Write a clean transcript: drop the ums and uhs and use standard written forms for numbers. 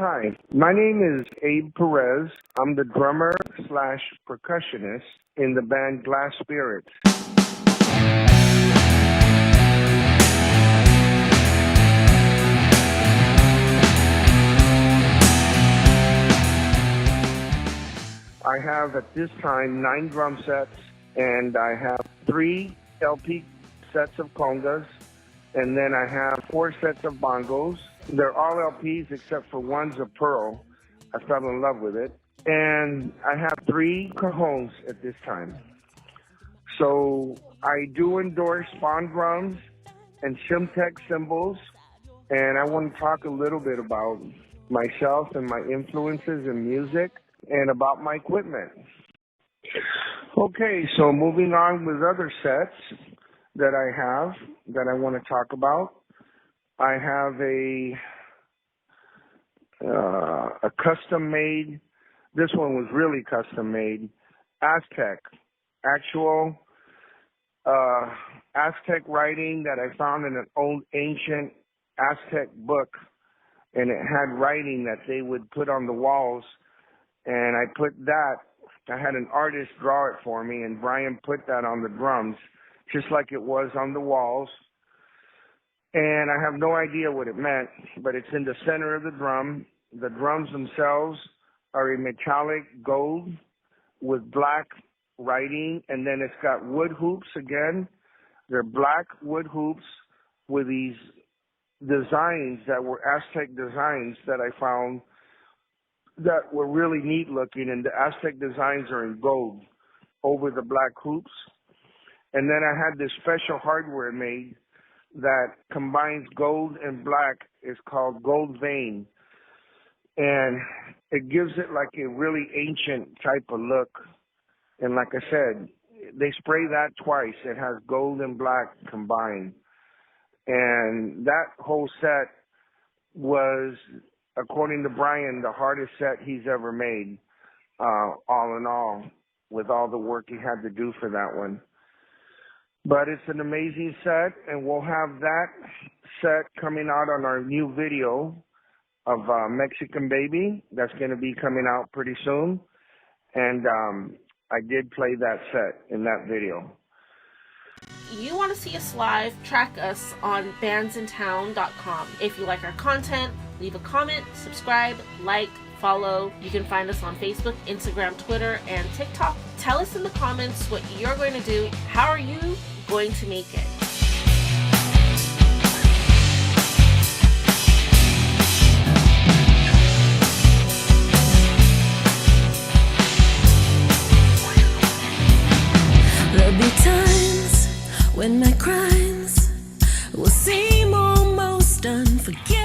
hi. My name is Abe Perez. I'm the drummer slash percussionist in the band Glasspirits. I have at this time 9 drum sets, and I have 3 LP sets of congas, and then I have 4 sets of bongos. They're all LPs except for one's a Pearl. I fell in love with it. And I have 3 cajones at this time. So I do endorse Spaun Drums and Scymtek cymbals, and I want to talk a little bit about myself and my influences in music and about my equipment. Okay, so moving on with other sets that I have that I want to talk about. I have a custom-made, this one was really custom-made, Aztec, actual Aztec writing that I found in an old ancient Aztec book, and it had writing that they would put on the walls, and I put that, I had an artist draw it for me, and Brian put that on the drums, just like it was on the walls. And I have no idea what it meant, but it's in the center of the drum. The drums themselves are a metallic gold with black writing, and then it's got wood hoops again. They're black wood hoops with these designs that were Aztec designs that I found that were really neat looking, and the Aztec designs are in gold over the black hoops. And then I had this special hardware made that combines gold and black. Is called Gold Vein, and it gives it like a really ancient type of look. And like I said, they spray that twice. It has gold and black combined, and that whole set was, according to Brian, the hardest set he's ever made, all in all, with all the work he had to do for that one. But it's an amazing set, and we'll have that set coming out on our new video of Mexican Baby. That's going to be coming out pretty soon. And I did play that set in that video. You want to see us live? Track us on bandsintown.com. If you like our content, leave a comment, subscribe, like, follow. You can find us on Facebook, Instagram, Twitter, and TikTok. Tell us in the comments what you're going to do. How are you going to make it? There'll be times when my crimes will seem almost unforgettable.